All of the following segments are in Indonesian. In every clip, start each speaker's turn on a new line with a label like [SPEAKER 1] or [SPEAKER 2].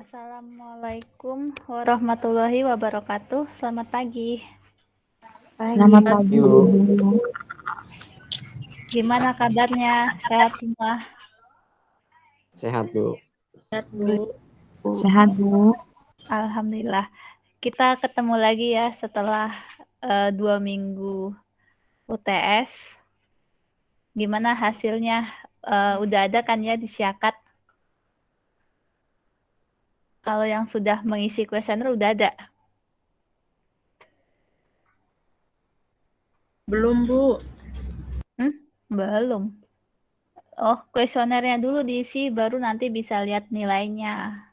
[SPEAKER 1] Assalamualaikum warahmatullahi wabarakatuh. Selamat pagi.
[SPEAKER 2] Selamat pagi.
[SPEAKER 1] Gimana kabarnya? Sehat semua?
[SPEAKER 3] Sehat, Bu.
[SPEAKER 2] Sehat, Bu.
[SPEAKER 4] Sehat, Bu.
[SPEAKER 1] Alhamdulillah. Kita ketemu lagi ya setelah 2 minggu UTS. Gimana hasilnya? Udah ada kan ya di Syakat? Kalau yang sudah mengisi kuesioner udah ada?
[SPEAKER 2] Belum, Bu.
[SPEAKER 1] Belum. Oh, kuesionernya dulu diisi, baru nanti bisa lihat nilainya.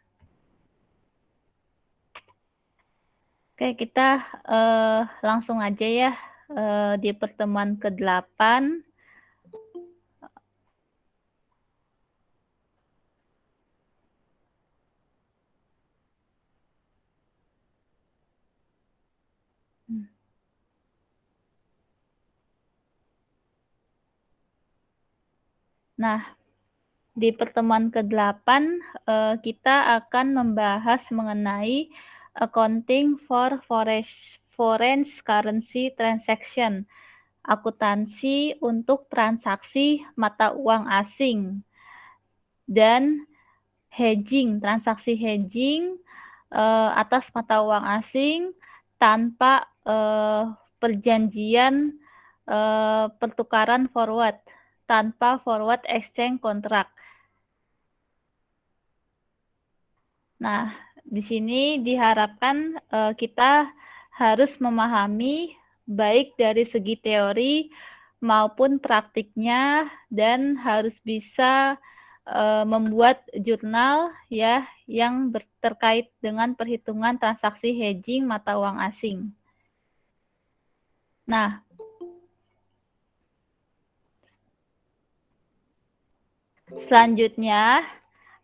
[SPEAKER 1] Oke, kita langsung aja ya di pertemuan ke-8. Nah, di pertemuan ke-8 kita akan membahas mengenai accounting for foreign currency transaction, akuntansi untuk transaksi mata uang asing, dan hedging, transaksi hedging atas mata uang asing tanpa perjanjian pertukaran forward, tanpa forward exchange contract. Nah, di sini diharapkan kita harus memahami baik dari segi teori maupun praktiknya, dan harus bisa membuat jurnal ya yang terkait dengan perhitungan transaksi hedging mata uang asing. Nah, selanjutnya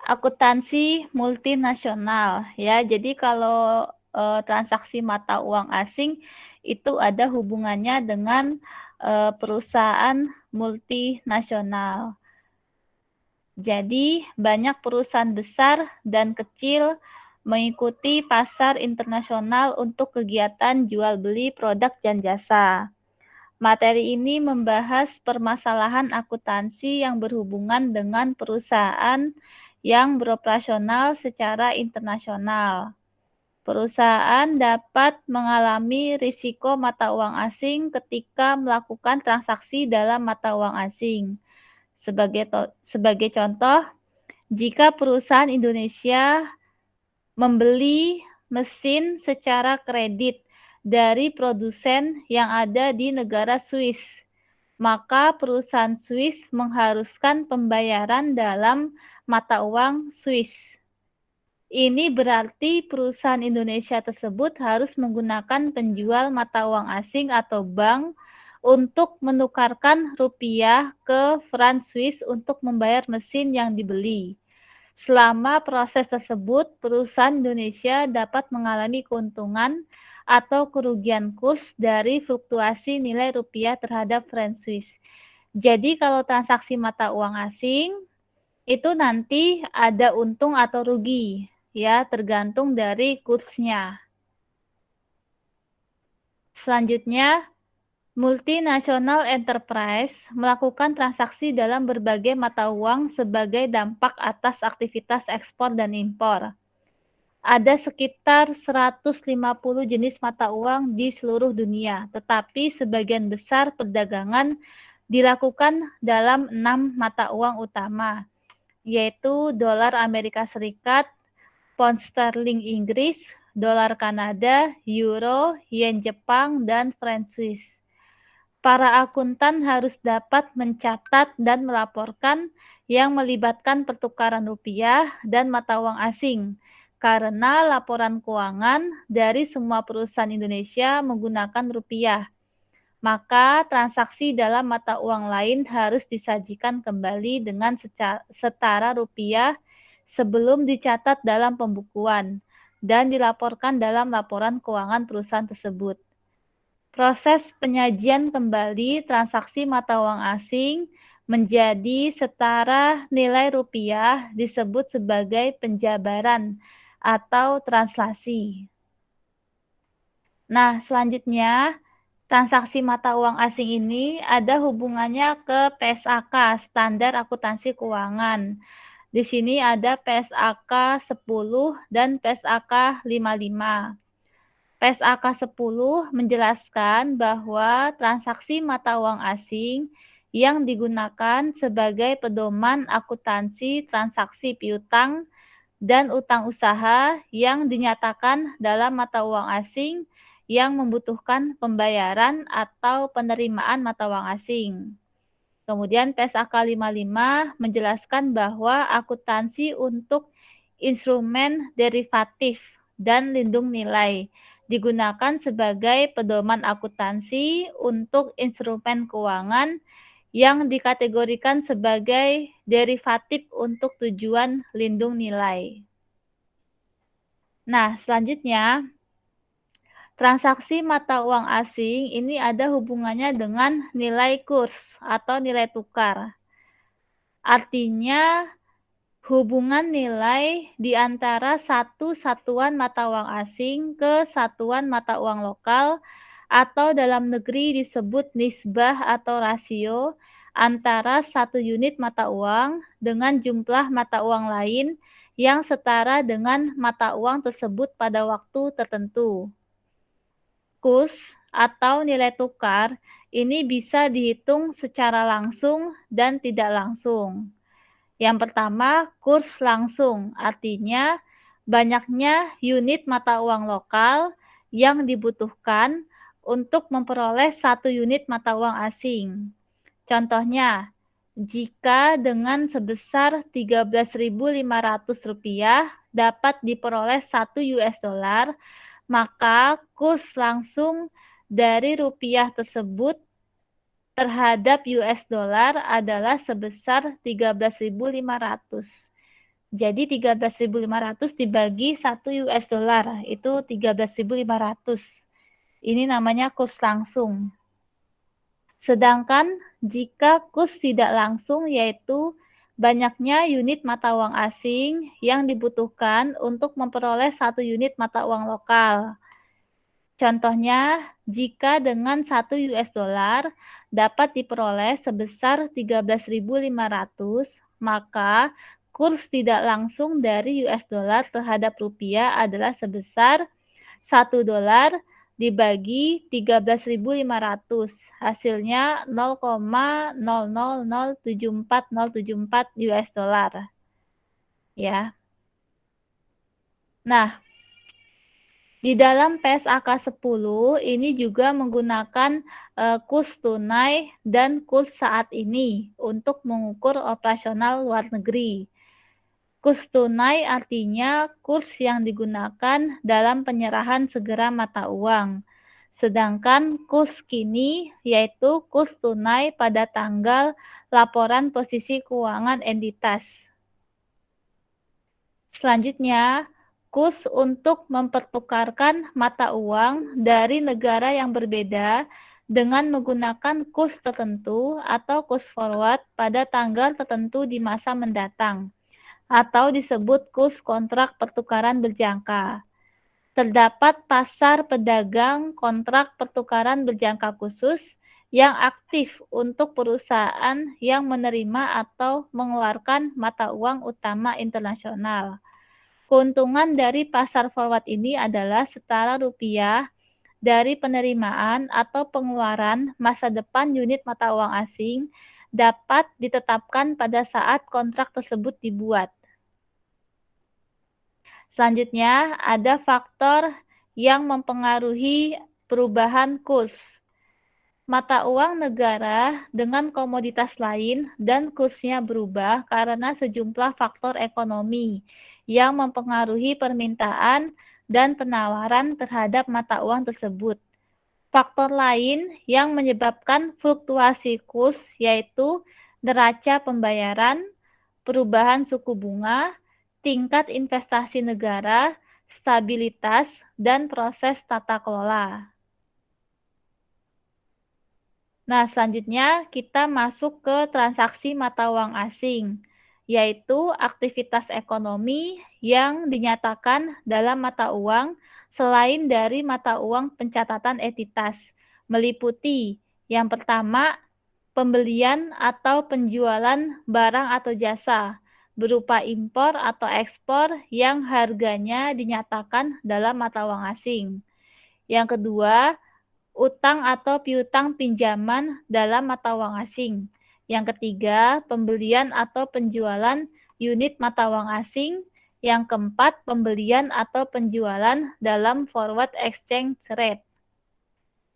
[SPEAKER 1] akuntansi multinasional ya. Jadi kalau transaksi mata uang asing itu ada hubungannya dengan perusahaan multinasional. Jadi banyak perusahaan besar dan kecil mengikuti pasar internasional untuk kegiatan jual beli produk dan jasa. Materi ini membahas permasalahan akuntansi yang berhubungan dengan perusahaan yang beroperasional secara internasional. Perusahaan dapat mengalami risiko mata uang asing ketika melakukan transaksi dalam mata uang asing. Sebagai contoh, jika perusahaan Indonesia membeli mesin secara kredit dari produsen yang ada di negara Swiss, maka perusahaan Swiss mengharuskan pembayaran dalam mata uang Swiss. Ini berarti perusahaan Indonesia tersebut harus menggunakan penjual mata uang asing atau bank untuk menukarkan rupiah ke franc Swiss untuk membayar mesin yang dibeli. Selama proses tersebut, perusahaan Indonesia dapat mengalami keuntungan atau kerugian kurs dari fluktuasi nilai rupiah terhadap franc Swiss. Jadi kalau transaksi mata uang asing itu nanti ada untung atau rugi ya, tergantung dari kursnya. Selanjutnya, multinational enterprise melakukan transaksi dalam berbagai mata uang sebagai dampak atas aktivitas ekspor dan impor. Ada sekitar 150 jenis mata uang di seluruh dunia, tetapi sebagian besar perdagangan dilakukan dalam 6 mata uang utama, yaitu dolar Amerika Serikat, pound sterling Inggris, dolar Kanada, euro, yen Jepang, dan franc Swiss. Para akuntan harus dapat mencatat dan melaporkan yang melibatkan pertukaran rupiah dan mata uang asing, karena laporan keuangan dari semua perusahaan Indonesia menggunakan rupiah. Maka transaksi dalam mata uang lain harus disajikan kembali dengan setara rupiah sebelum dicatat dalam pembukuan dan dilaporkan dalam laporan keuangan perusahaan tersebut. Proses penyajian kembali transaksi mata uang asing menjadi setara nilai rupiah disebut sebagai penjabaran atau translasi. Nah, selanjutnya, transaksi mata uang asing ini ada hubungannya ke PSAK, Standar Akuntansi Keuangan. Di sini ada PSAK 10 dan PSAK 55. PSAK 10 menjelaskan bahwa transaksi mata uang asing yang digunakan sebagai pedoman akuntansi transaksi piutang dan utang usaha yang dinyatakan dalam mata uang asing yang membutuhkan pembayaran atau penerimaan mata uang asing. Kemudian PSAK 55 menjelaskan bahwa akuntansi untuk instrumen derivatif dan lindung nilai digunakan sebagai pedoman akuntansi untuk instrumen keuangan yang dikategorikan sebagai derivatif untuk tujuan lindung nilai. Nah, selanjutnya, transaksi mata uang asing ini ada hubungannya dengan nilai kurs atau nilai tukar. Artinya, hubungan nilai di antara satu satuan mata uang asing ke satuan mata uang lokal atau dalam negeri disebut nisbah atau rasio antara satu unit mata uang dengan jumlah mata uang lain yang setara dengan mata uang tersebut pada waktu tertentu. Kurs atau nilai tukar ini bisa dihitung secara langsung dan tidak langsung. Yang pertama, kurs langsung, artinya banyaknya unit mata uang lokal yang dibutuhkan untuk memperoleh satu unit mata uang asing. Contohnya, jika dengan sebesar Rp13.500 dapat diperoleh 1 US dollar, maka kurs langsung dari rupiah tersebut terhadap US dollar adalah sebesar 13.500. Jadi 13.500 dibagi 1 US dollar itu 13.500. Ini namanya kurs langsung. Sedangkan jika kurs tidak langsung yaitu banyaknya unit mata uang asing yang dibutuhkan untuk memperoleh satu unit mata uang lokal. Contohnya, jika dengan 1 US dollar dapat diperoleh sebesar 13.500, maka kurs tidak langsung dari US dollar terhadap rupiah adalah sebesar 1 dolar dibagi 13.500, hasilnya 0,00074074 US dollar. Ya. Nah, di dalam PSAK 10 ini juga menggunakan kurs tunai dan kurs saat ini untuk mengukur operasional luar negeri. Kurs tunai artinya kurs yang digunakan dalam penyerahan segera mata uang. Sedangkan kurs kini yaitu kurs tunai pada tanggal laporan posisi keuangan entitas. Selanjutnya, kurs untuk mempertukarkan mata uang dari negara yang berbeda dengan menggunakan kurs tertentu atau kurs forward pada tanggal tertentu di masa mendatang, atau disebut kurs kontrak pertukaran berjangka. Terdapat pasar pedagang kontrak pertukaran berjangka khusus yang aktif untuk perusahaan yang menerima atau mengeluarkan mata uang utama internasional. Keuntungan dari pasar forward ini adalah setara rupiah dari penerimaan atau pengeluaran masa depan unit mata uang asing dapat ditetapkan pada saat kontrak tersebut dibuat. Selanjutnya, ada faktor yang mempengaruhi perubahan kurs. Mata uang negara dengan komoditas lain dan kursnya berubah karena sejumlah faktor ekonomi yang mempengaruhi permintaan dan penawaran terhadap mata uang tersebut. Faktor lain yang menyebabkan fluktuasi kurs yaitu neraca pembayaran, perubahan suku bunga, tingkat investasi negara, stabilitas, dan proses tata kelola. Nah, selanjutnya kita masuk ke transaksi mata uang asing, yaitu aktivitas ekonomi yang dinyatakan dalam mata uang selain dari mata uang pencatatan entitas, meliputi yang pertama, pembelian atau penjualan barang atau jasa berupa impor atau ekspor yang harganya dinyatakan dalam mata uang asing. Yang kedua, utang atau piutang pinjaman dalam mata uang asing. Yang ketiga, pembelian atau penjualan unit mata uang asing. Yang keempat, pembelian atau penjualan dalam forward exchange rate.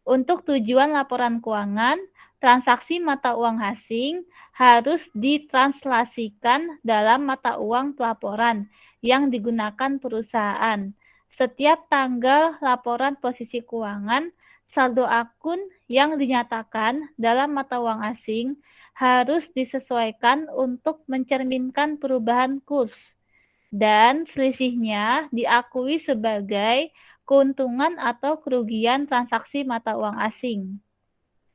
[SPEAKER 1] Untuk tujuan laporan keuangan, transaksi mata uang asing harus ditranslasikan dalam mata uang pelaporan yang digunakan perusahaan. Setiap tanggal laporan posisi keuangan, saldo akun yang dinyatakan dalam mata uang asing harus disesuaikan untuk mencerminkan perubahan kurs, dan selisihnya diakui sebagai keuntungan atau kerugian transaksi mata uang asing.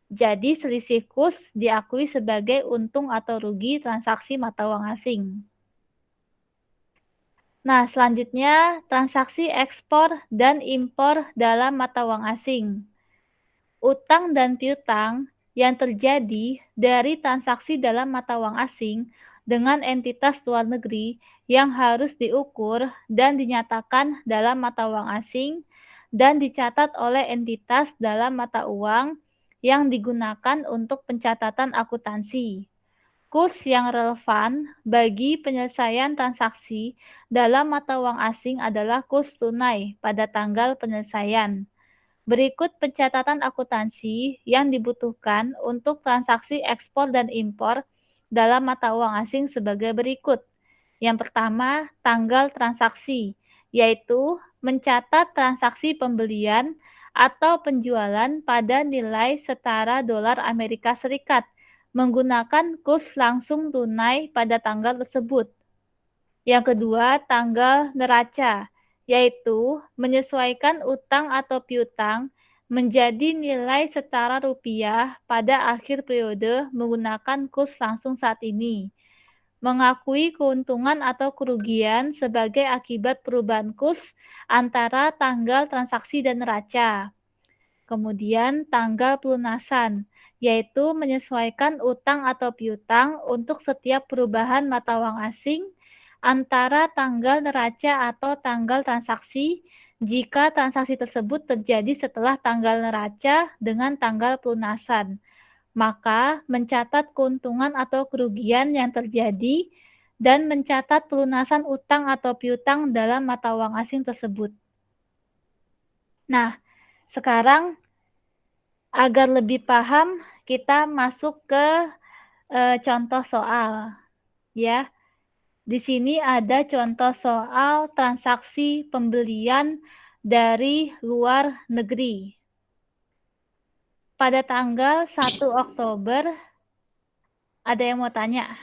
[SPEAKER 1] Jadi selisih kurs diakui sebagai untung atau rugi transaksi mata uang asing. Nah, selanjutnya transaksi ekspor dan impor dalam mata uang asing. Utang dan piutang yang terjadi dari transaksi dalam mata uang asing dengan entitas luar negeri yang harus diukur dan dinyatakan dalam mata uang asing dan dicatat oleh entitas dalam mata uang yang digunakan untuk pencatatan akuntansi. Kurs yang relevan bagi penyelesaian transaksi dalam mata uang asing adalah kurs tunai pada tanggal penyelesaian. Berikut pencatatan akuntansi yang dibutuhkan untuk transaksi ekspor dan impor dalam mata uang asing sebagai berikut. Yang pertama, tanggal transaksi, yaitu mencatat transaksi pembelian atau penjualan pada nilai setara dolar Amerika Serikat menggunakan kurs langsung tunai pada tanggal tersebut. Yang kedua, tanggal neraca, yaitu menyesuaikan utang atau piutang menjadi nilai setara rupiah pada akhir periode menggunakan kurs langsung saat ini. Mengakui keuntungan atau kerugian sebagai akibat perubahan kurs antara tanggal transaksi dan neraca. Kemudian tanggal pelunasan, yaitu menyesuaikan utang atau piutang untuk setiap perubahan mata uang asing antara tanggal neraca atau tanggal transaksi jika transaksi tersebut terjadi setelah tanggal neraca dengan tanggal pelunasan. Maka mencatat keuntungan atau kerugian yang terjadi dan mencatat pelunasan utang atau piutang dalam mata uang asing tersebut. Nah, sekarang agar lebih paham, kita masuk ke contoh soal, ya. Di sini ada contoh soal transaksi pembelian dari luar negeri. Pada tanggal 1 Oktober, ada yang mau tanya?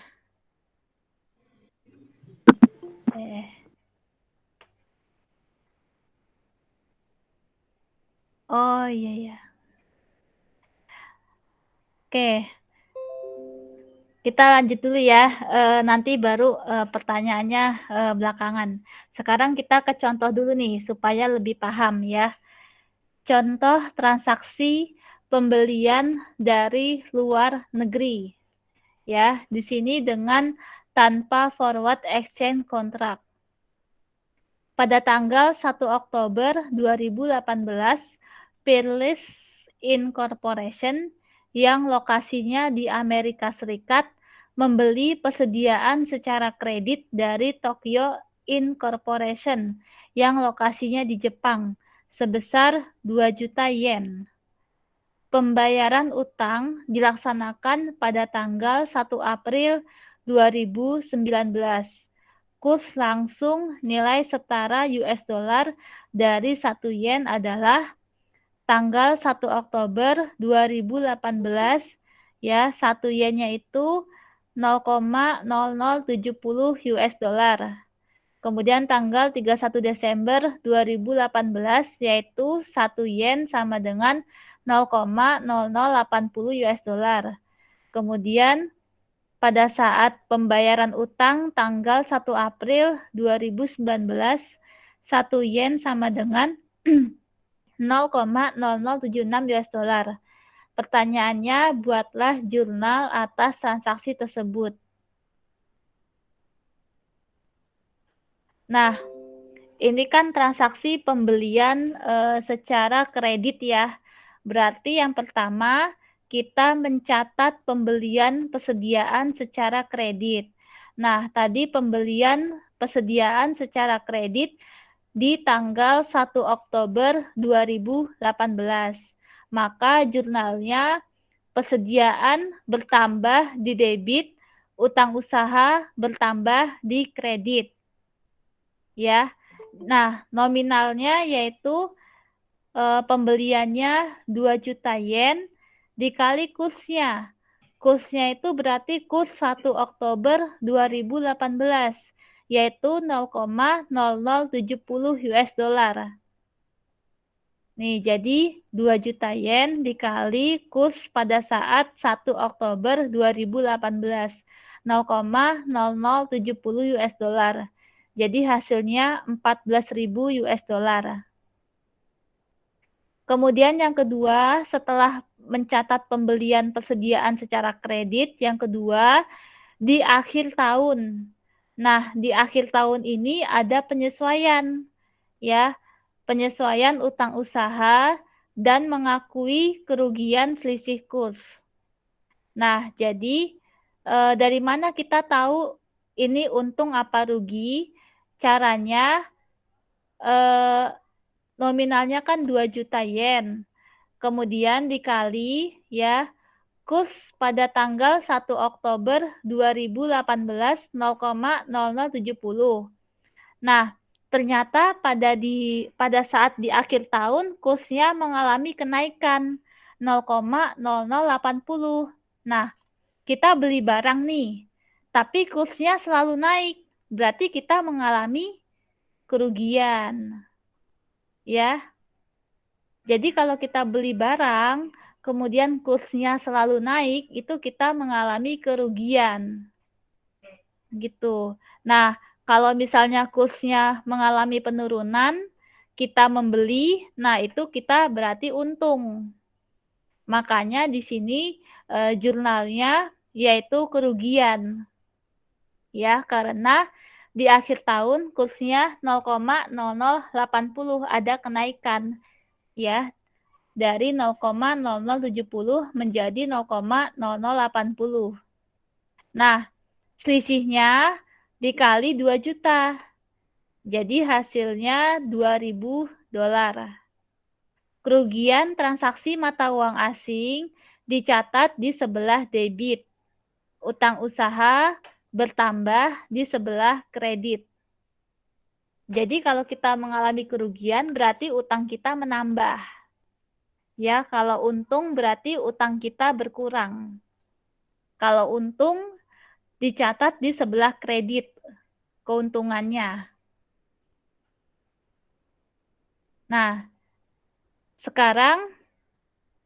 [SPEAKER 1] Oh iya ya. Oke. Kita lanjut dulu ya, nanti baru pertanyaannya belakangan. Sekarang kita ke contoh dulu nih, supaya lebih paham ya. Contoh transaksi pembelian dari luar negeri. Ya, di sini dengan tanpa forward exchange contract. Pada tanggal 1 Oktober 2018, Peerless Incorporation yang lokasinya di Amerika Serikat membeli persediaan secara kredit dari Tokyo Incorporation yang lokasinya di Jepang sebesar 2 juta yen. Pembayaran utang dilaksanakan pada tanggal 1 April 2019. Kurs langsung nilai setara US dollar dari 1 yen adalah tanggal 1 Oktober 2018, ya, 1 yennya itu 0,0070 US dollar. Kemudian tanggal 31 Desember 2018, yaitu 1 yen sama dengan 0,0080 US dollar. Kemudian pada saat pembayaran utang tanggal 1 April 2019, 1 yen sama dengan 0,0076 US dollar. Pertanyaannya, buatlah jurnal atas transaksi tersebut. Nah, ini kan transaksi pembelian secara kredit ya. Berarti yang pertama, kita mencatat pembelian persediaan secara kredit. Nah, tadi pembelian persediaan secara kredit di tanggal 1 Oktober 2018. Maka jurnalnya persediaan bertambah di debit, utang usaha bertambah di kredit. Ya. Nah, nominalnya yaitu pembeliannya 2 juta yen dikali kursnya. Kursnya itu berarti kurs 1 Oktober 2018, yaitu 0,0070 US dollar. Nih, jadi 2 juta yen dikali kurs pada saat 1 Oktober 2018, 0,0070 US dollar. Jadi hasilnya 14.000 US dollar. Kemudian yang kedua, setelah mencatat pembelian persediaan secara kredit, yang kedua di akhir tahun. Nah, di akhir tahun ini ada penyesuaian, ya, penyesuaian utang usaha dan mengakui kerugian selisih kurs. Nah, jadi dari mana kita tahu ini untung apa rugi? Caranya nominalnya kan 2 juta yen. Kemudian dikali ya kurs pada tanggal 1 Oktober 2018 0,0070. Nah, ternyata pada saat di akhir tahun kursnya mengalami kenaikan 0,0080. Nah, kita beli barang nih, tapi kursnya selalu naik. Berarti kita mengalami kerugian. Ya. Jadi kalau kita beli barang, kemudian kursnya selalu naik, itu kita mengalami kerugian. Gitu. Nah, kalau misalnya kursnya mengalami penurunan, kita membeli, nah itu kita berarti untung. Makanya di sini jurnalnya yaitu kerugian. Ya, karena di akhir tahun kursnya 0,0080 ada kenaikan. Ya, dari 0,0070 menjadi 0,0080. Nah, selisihnya dikali 2 juta. Jadi hasilnya 2.000 dolar. Kerugian transaksi mata uang asing dicatat di sebelah debit. Utang usaha bertambah di sebelah kredit. Jadi kalau kita mengalami kerugian berarti utang kita menambah. Ya, kalau untung berarti utang kita berkurang. Kalau untung dicatat di sebelah kredit keuntungannya. Nah, sekarang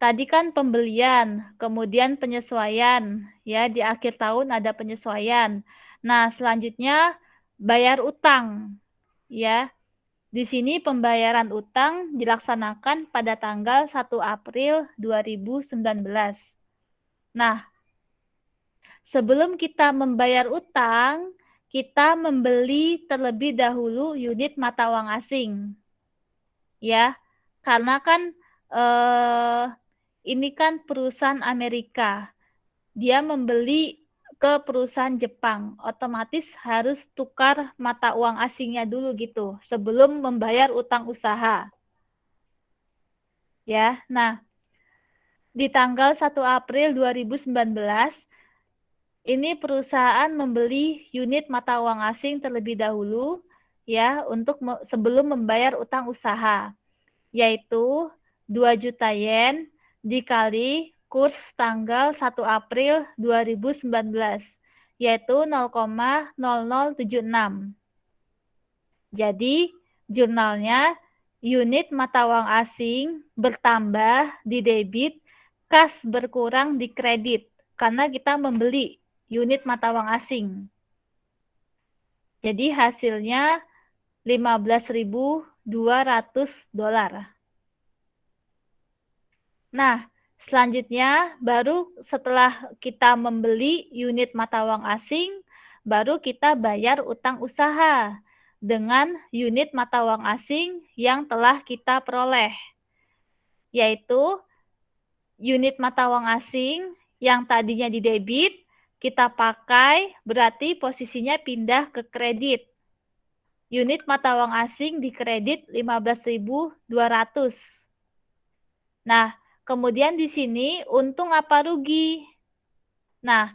[SPEAKER 1] tadi kan pembelian, kemudian penyesuaian, ya di akhir tahun ada penyesuaian. Nah, selanjutnya bayar utang, ya. Di sini pembayaran utang dilaksanakan pada tanggal 1 April 2019. Nah, sebelum kita membayar utang, kita membeli terlebih dahulu unit mata uang asing. Ya, karena kan ini kan perusahaan Amerika. Dia membeli ke perusahaan Jepang, otomatis harus tukar mata uang asingnya dulu gitu sebelum membayar utang usaha. Ya, nah di tanggal 1 April 2019 ini perusahaan membeli unit mata uang asing terlebih dahulu ya untuk sebelum membayar utang usaha, yaitu 2 juta yen dikali kurs tanggal 1 April 2019, yaitu 0,0076. Jadi, jurnalnya unit mata uang asing bertambah di debit, kas berkurang di kredit, karena kita membeli unit mata uang asing. Jadi hasilnya $15.200. Nah, selanjutnya baru setelah kita membeli unit mata uang asing, baru kita bayar utang usaha dengan unit mata uang asing yang telah kita peroleh, yaitu unit mata uang asing yang tadinya di debit, kita pakai berarti posisinya pindah ke kredit. Unit mata uang asing di kredit 15.200. Nah, kemudian di sini untung apa rugi? Nah,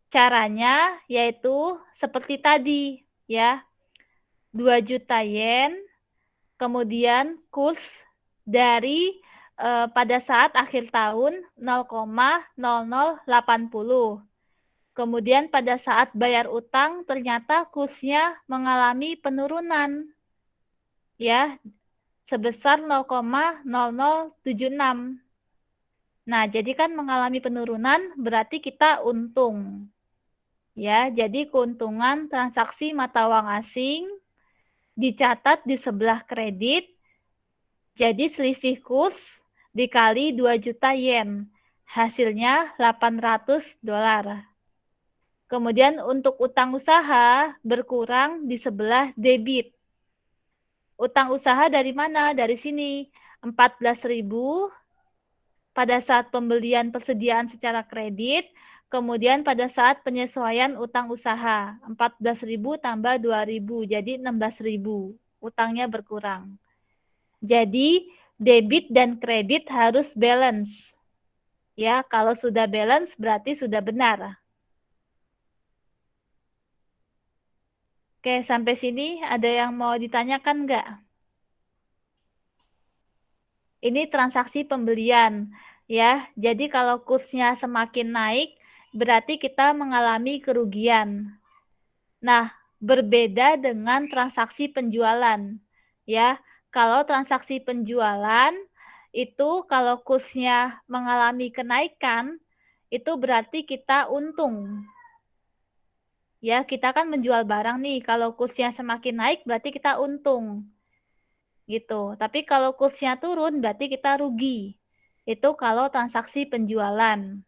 [SPEAKER 1] caranya yaitu seperti tadi ya. 2 juta yen, kemudian kurs dari pada saat akhir tahun 0,0080. Kemudian pada saat bayar utang ternyata kursnya mengalami penurunan ya sebesar 0,0076. Nah, jadi kan mengalami penurunan berarti kita untung. Ya, jadi keuntungan transaksi mata uang asing dicatat di sebelah kredit. Jadi selisih kurs dikali 2 juta yen. Hasilnya $800. Kemudian untuk utang usaha berkurang di sebelah debit. Utang usaha dari mana? Dari sini. 14.000 pada saat pembelian persediaan secara kredit, kemudian pada saat penyesuaian utang usaha. 14.000 tambah 2.000, jadi 16.000. Utangnya berkurang. Jadi debit dan kredit harus balance. Ya, kalau sudah balance berarti sudah benar. Oke, sampai sini ada yang mau ditanyakan nggak? Ini transaksi pembelian, ya. Jadi kalau kursnya semakin naik, berarti kita mengalami kerugian. Nah, berbeda dengan transaksi penjualan, ya. Kalau transaksi penjualan, itu kalau kursnya mengalami kenaikan, itu berarti kita untung. Ya, kita kan menjual barang nih, kalau kursnya semakin naik berarti kita untung. Gitu. Tapi kalau kursnya turun berarti kita rugi. Itu kalau transaksi penjualan.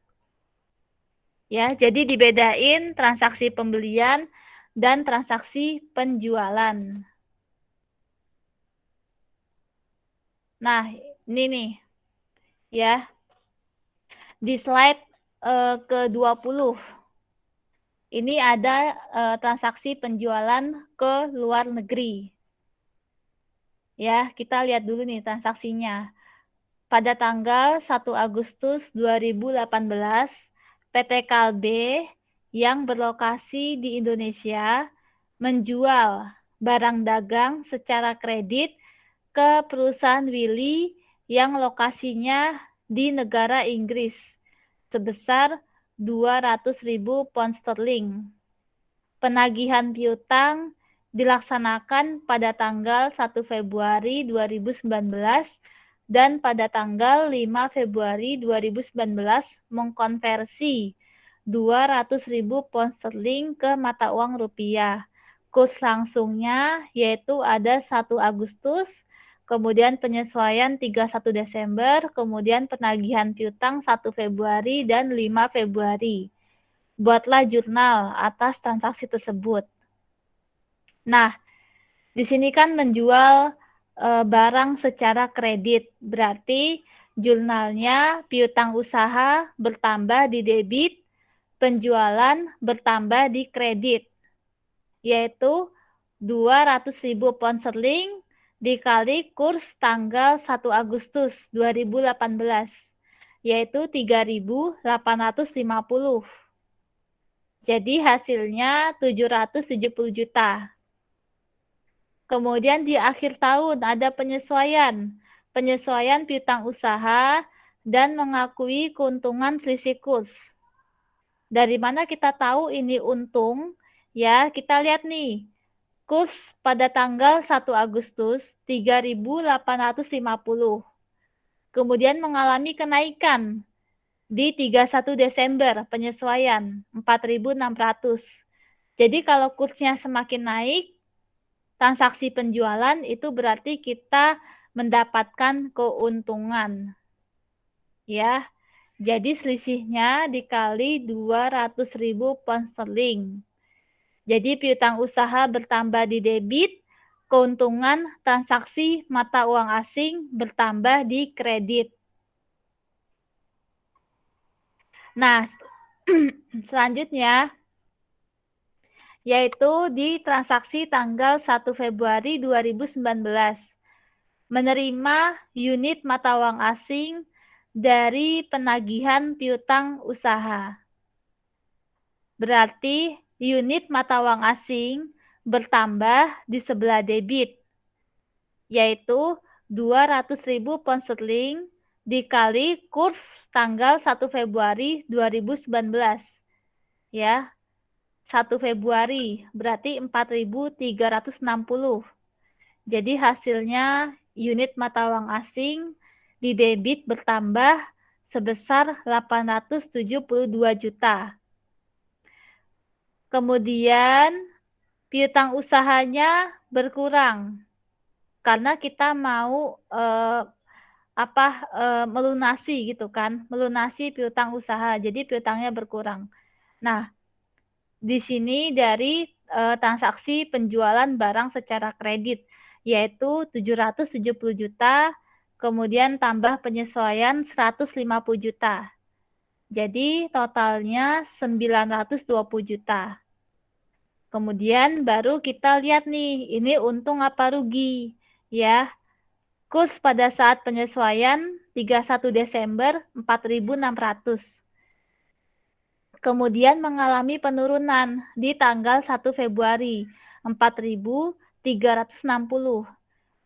[SPEAKER 1] Ya, jadi dibedain transaksi pembelian dan transaksi penjualan. Nah, ini nih. Ya. Di slide ke-20. Ini ada transaksi penjualan ke luar negeri. Ya, kita lihat dulu nih transaksinya. Pada tanggal 1 Agustus 2018, PT Kalbe yang berlokasi di Indonesia menjual barang dagang secara kredit ke perusahaan Willy yang lokasinya di negara Inggris sebesar 200.000 pound sterling. Penagihan piutang dilaksanakan pada tanggal 1 Februari 2019 dan pada tanggal 5 Februari 2019 mengkonversi 200.000 pound sterling ke mata uang rupiah. Kurs langsungnya yaitu ada 1 Agustus, kemudian penyesuaian 31 Desember, kemudian penagihan piutang 1 Februari dan 5 Februari. Buatlah jurnal atas transaksi tersebut. Nah, di sini kan menjual barang secara kredit, berarti jurnalnya piutang usaha bertambah di debit, penjualan bertambah di kredit, yaitu 200.000 pound sterling dikali kurs tanggal 1 Agustus 2018, yaitu 3.850. Jadi hasilnya 770 juta. Kemudian di akhir tahun ada penyesuaian piutang usaha dan mengakui keuntungan selisih kurs. Dari mana kita tahu ini untung? Ya, kita lihat nih. Kurs pada tanggal 1 Agustus 3.850. Kemudian mengalami kenaikan di 31 Desember penyesuaian 4.600. Jadi kalau kursnya semakin naik, transaksi penjualan itu berarti kita mendapatkan keuntungan. Ya. Jadi selisihnya dikali 200.000 pound sterling. Jadi piutang usaha bertambah di debit, keuntungan transaksi mata uang asing bertambah di kredit. Nah, selanjutnya yaitu di transaksi tanggal 1 Februari 2019 menerima unit mata uang asing dari penagihan piutang usaha. Berarti unit mata uang asing bertambah di sebelah debit, yaitu 200.000 pound sterling dikali kurs tanggal 1 Februari 2019. Ya, 1 Februari berarti 4.360. Jadi hasilnya unit mata uang asing di debit bertambah sebesar 872 juta. Kemudian piutang usahanya berkurang karena kita mau melunasi gitu kan, melunasi piutang usaha. Jadi piutangnya berkurang. Nah, di sini dari transaksi penjualan barang secara kredit yaitu 770 juta, kemudian tambah penyesuaian 150 juta. Jadi totalnya 920 juta. Kemudian baru kita lihat nih, ini untung apa rugi, ya. Kurs pada saat penyesuaian 31 Desember 4.600. Kemudian mengalami penurunan di tanggal 1 Februari 4.360.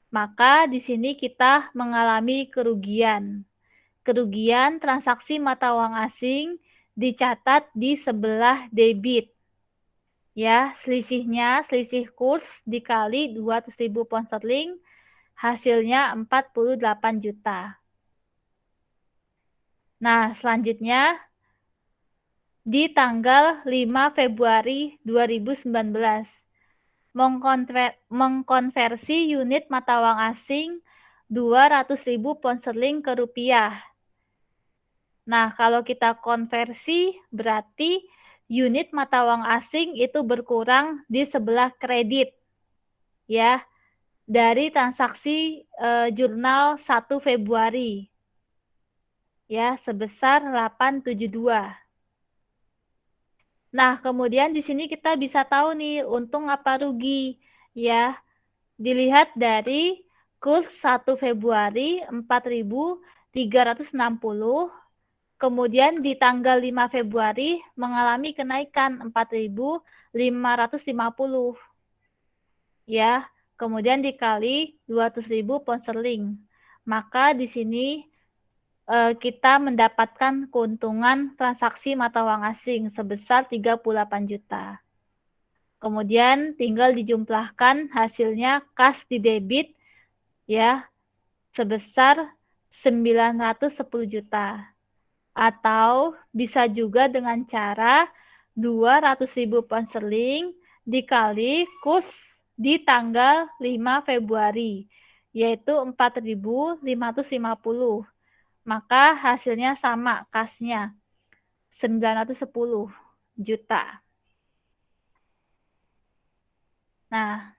[SPEAKER 1] Maka di sini kita mengalami kerugian. Kerugian transaksi mata uang asing dicatat di sebelah debit. Ya, selisih kurs dikali 200.000 pound sterling, hasilnya 48 juta. Nah, selanjutnya di tanggal 5 Februari 2019 mengkonversi unit mata uang asing 200.000 pound sterling ke rupiah. Nah, kalau kita konversi berarti unit mata uang asing itu berkurang di sebelah kredit, ya, dari transaksi jurnal 1 Februari, ya, sebesar 872. Nah, kemudian di sini kita bisa tahu nih untung apa rugi, ya. Dilihat dari kurs 1 Februari 4.360. Kemudian di tanggal 5 Februari mengalami kenaikan 4.550. Ya, kemudian dikali 200.000 pound sterling. Maka di sini kita mendapatkan keuntungan transaksi mata uang asing sebesar 38 juta. Kemudian tinggal dijumlahkan hasilnya kas di debit, ya, sebesar 910 juta. Atau bisa juga dengan cara 200.000 pound sterling dikali kurs di tanggal 5 Februari, yaitu 4.550. Maka hasilnya sama kasnya, 910 juta. Nah,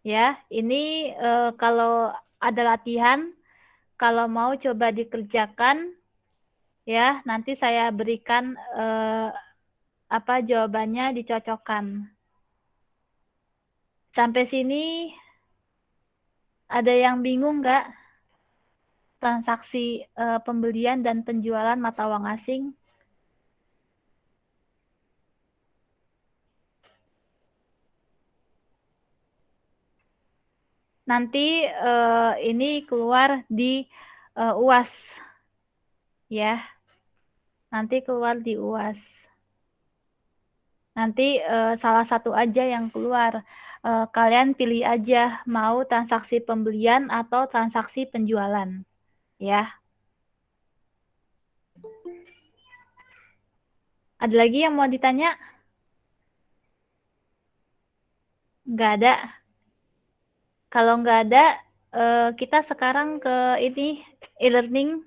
[SPEAKER 1] ya, ini kalau ada latihan, kalau mau coba dikerjakan, ya, nanti saya berikan jawabannya dicocokkan. Sampai sini ada yang bingung nggak? Transaksi pembelian dan penjualan mata uang asing? Nanti ini keluar di UAS, ya. Nanti keluar di UAS. Nanti salah satu aja yang keluar. Kalian pilih aja mau transaksi pembelian atau transaksi penjualan, ya. Ada lagi yang mau ditanya? Nggak ada. Kalau nggak ada, kita sekarang ke ini e-learning,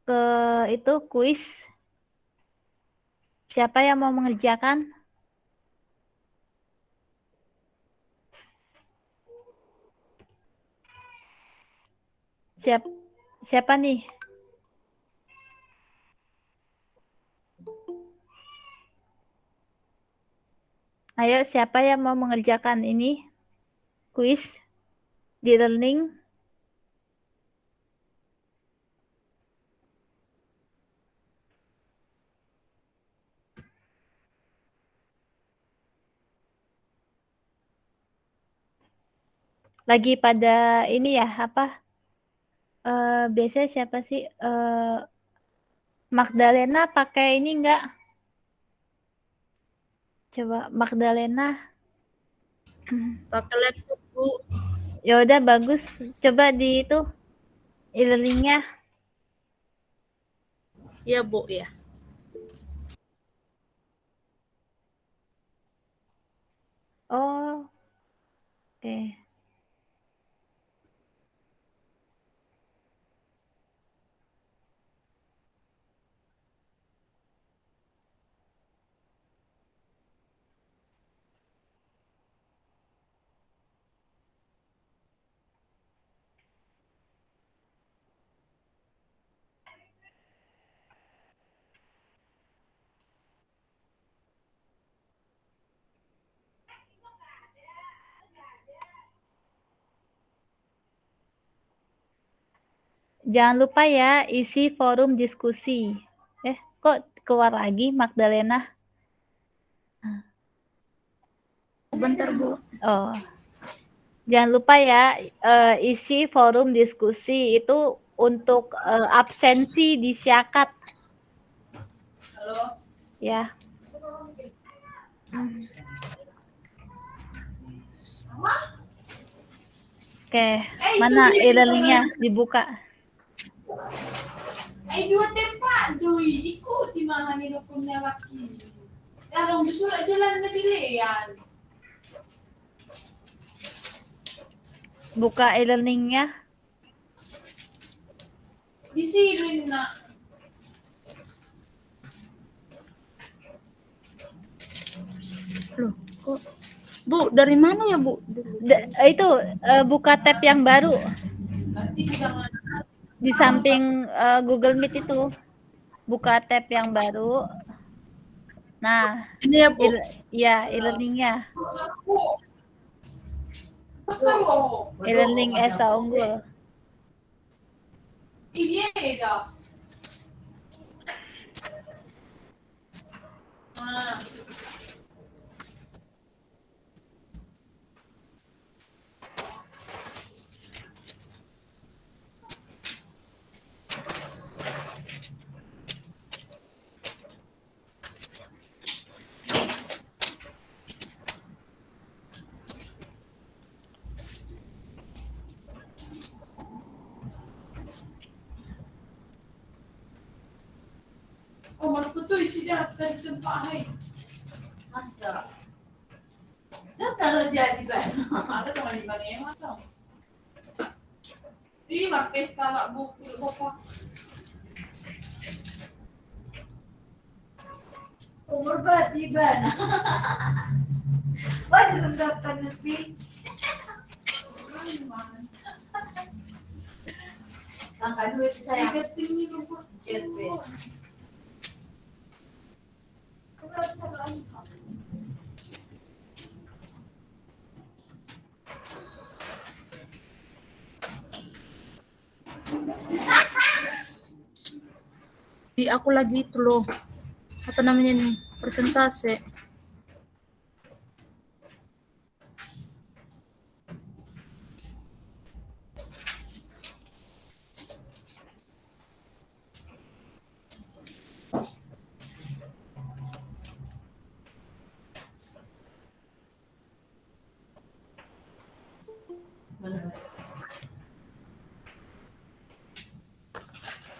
[SPEAKER 1] ke itu kuis. Siapa yang mau mengerjakan? Siapa nih? Ayo, siapa yang mau mengerjakan ini kuis di learning? Lagi pada ini ya, apa? Biasanya siapa sih? Magdalena pakai ini enggak? Coba Magdalena.
[SPEAKER 2] Pakai laptop, Bu.
[SPEAKER 1] Ya udah bagus. Coba di itu e-learningnya.
[SPEAKER 2] Iya, Bu, ya.
[SPEAKER 1] Oh, oke. Jangan lupa ya isi forum diskusi. Kok keluar lagi Magdalena?
[SPEAKER 2] Bentar, Bu.
[SPEAKER 1] Oh, jangan lupa ya isi forum diskusi itu untuk absensi di Syakat.
[SPEAKER 2] Halo.
[SPEAKER 1] Ya. Oke, mana e-learningnya dibuka?
[SPEAKER 5] Ay dua tempat dui ikut timahani rukunnya laki. Tarong surat jalan na dilian.
[SPEAKER 1] Buka e-learningnya.
[SPEAKER 5] Di sini na.
[SPEAKER 2] Loh, kok Bu, dari mana ya, Bu?
[SPEAKER 1] Itu buka tab yang baru
[SPEAKER 5] Nanti jangan
[SPEAKER 1] di samping Google Meet itu. Buka tab yang baru. Nah,
[SPEAKER 2] Ini ya, Bu.
[SPEAKER 1] ya e-learningnya.
[SPEAKER 5] Betul.
[SPEAKER 1] E-learning Esa Unggul.
[SPEAKER 5] Iya dah. Oh, menurutku tuh isi daftar tempat hai. Masa? Daftar jadi banyak. Ada teman di mana yang masuk? Ini pakai skala buku bapak. Umur berarti bana. Wajar daftar lebih. Angkat duit saya. Tinggi rumput.
[SPEAKER 2] Di aku lagi itu loh. Apa namanya nih? Persentase.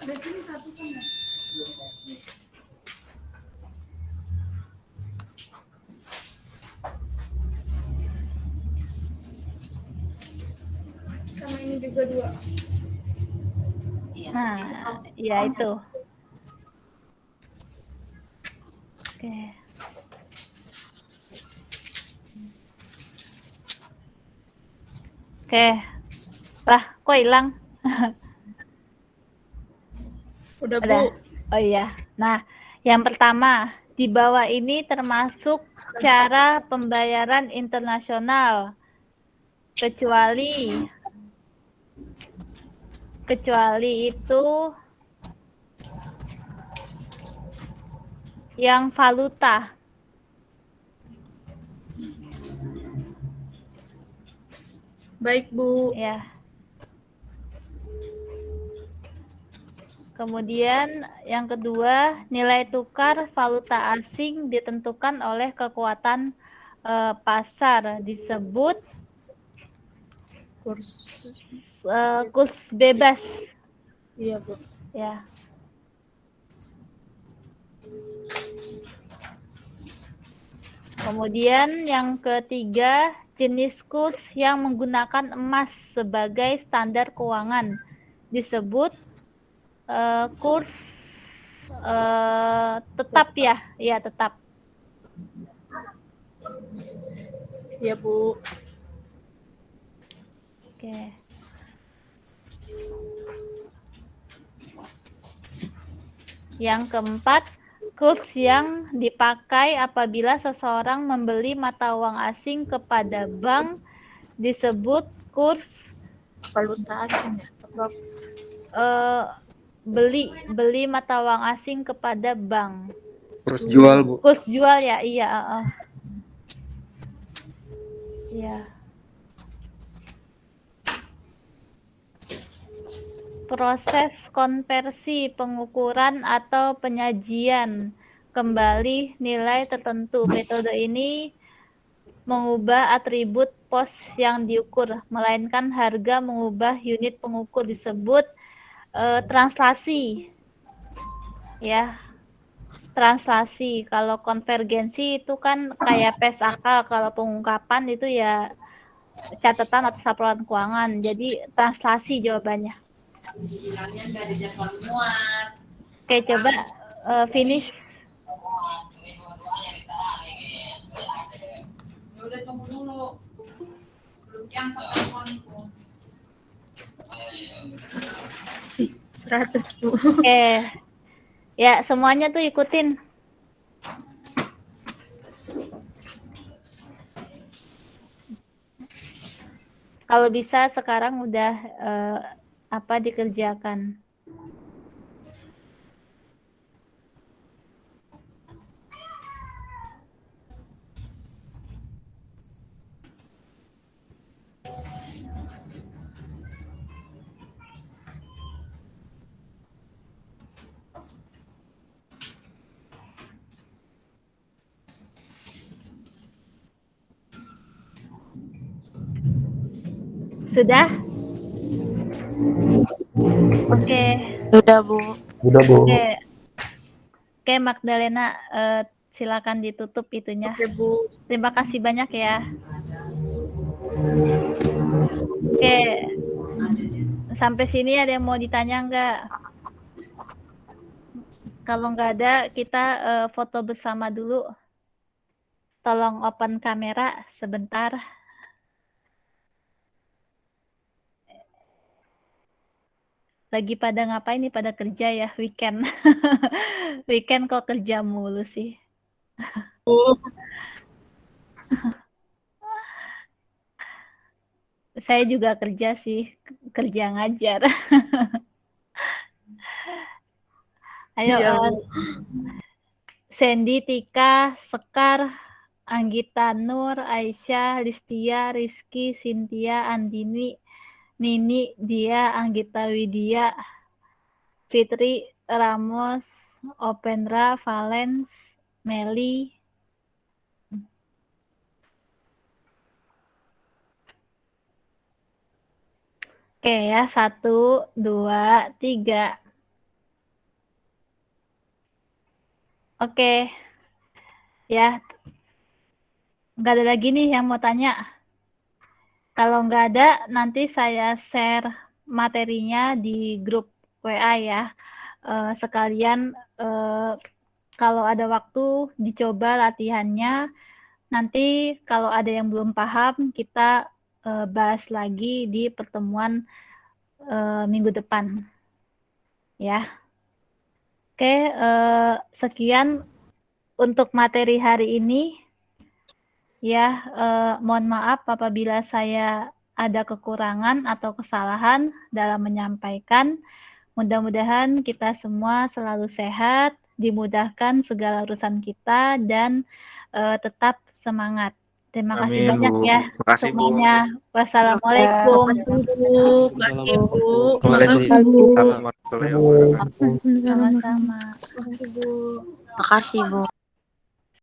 [SPEAKER 5] Ada sini satu kan ya?
[SPEAKER 2] sama ini juga 2.
[SPEAKER 5] Iya.
[SPEAKER 1] Nah, ya itu. Oke. Oke. Lah, kok hilang?
[SPEAKER 2] Udah, Bu.
[SPEAKER 1] Udah. Oh iya. Nah, yang pertama, di bawah ini termasuk cara pembayaran internasional. Kecuali itu yang valuta.
[SPEAKER 2] Baik, Bu.
[SPEAKER 1] Ya. Kemudian yang kedua, nilai tukar valuta asing ditentukan oleh kekuatan pasar, disebut
[SPEAKER 2] Kurs.
[SPEAKER 1] kurs bebas.
[SPEAKER 2] Iya, Bu.
[SPEAKER 1] Ya. Kemudian yang ketiga, jenis kurs yang menggunakan emas sebagai standar keuangan, disebut kurs tetap ya, ya tetap.
[SPEAKER 2] Iya, Bu.
[SPEAKER 1] Oke. Yang keempat, kurs yang dipakai apabila seseorang membeli mata uang asing kepada bank disebut kurs
[SPEAKER 2] Valuta asing ya. Tetap.
[SPEAKER 1] beli mata uang asing kepada bank.
[SPEAKER 3] Terus jual, Bu.
[SPEAKER 1] Kurs jual ya, iya. Iya. Proses konversi, pengukuran atau penyajian kembali nilai tertentu. Metode ini mengubah atribut pos yang diukur, melainkan harga mengubah unit pengukur, disebut translasi. Ya, translasi. Kalau konvergensi itu kan kayak PSAK, kalau pengungkapan itu ya catatan atau laporan keuangan. Jadi translasi jawabannya.
[SPEAKER 5] Bilangnya nggak ada jadwal muat.
[SPEAKER 1] Oke, coba finish.
[SPEAKER 5] Ya udah tunggu dulu. Belum diangkat teleponku.
[SPEAKER 2] 100, Bu.
[SPEAKER 1] Oke. Ya, semuanya tuh ikutin. Kalau bisa sekarang udah dikerjakan. Sudah? Oke.
[SPEAKER 4] Sudah, Bu.
[SPEAKER 3] Udah, Bu.
[SPEAKER 1] Oke, Magdalena, silakan ditutup itunya.
[SPEAKER 2] Oke, Bu.
[SPEAKER 1] Terima kasih banyak ya. Oke. Sampai sini ada yang mau ditanya nggak? Kalau nggak ada, kita foto bersama dulu. Tolong open kamera sebentar. Lagi pada ngapain nih? Pada kerja ya, weekend. Weekend kok kerja mulu sih. Saya juga kerja sih, kerja ngajar. Ayo,
[SPEAKER 2] Iya, Bu.
[SPEAKER 1] Sandy, Tika, Sekar, Anggita, Nur, Aisyah, Listia, Rizky, Cynthia, Andini, Nini, Dia, Anggita Widya, Fitri, Ramos, Opendra, Valens, Meli. Oke ya, 1, 2, 3. Oke. Ya. Nggak ada lagi nih yang mau tanya. Kalau nggak ada, nanti saya share materinya di grup WA ya. Sekalian kalau ada waktu dicoba latihannya. Nanti kalau ada yang belum paham, kita bahas lagi di pertemuan minggu depan. Ya. Oke, sekian untuk materi hari ini. Ya, mohon maaf apabila saya ada kekurangan atau kesalahan dalam menyampaikan. Mudah-mudahan kita semua selalu sehat, dimudahkan segala urusan kita, dan tetap semangat. Terima kasih
[SPEAKER 6] Amin,
[SPEAKER 1] banyak
[SPEAKER 6] Bu.
[SPEAKER 1] ya
[SPEAKER 6] Makasih, Bu.
[SPEAKER 1] semuanya. Wassalamualaikum.
[SPEAKER 2] Lagi Bu.
[SPEAKER 6] Waalaikumsalam warahmatullahi wabarakatuh.
[SPEAKER 1] Sama-sama.
[SPEAKER 2] Makasih Bu.
[SPEAKER 4] Makasih, Bu.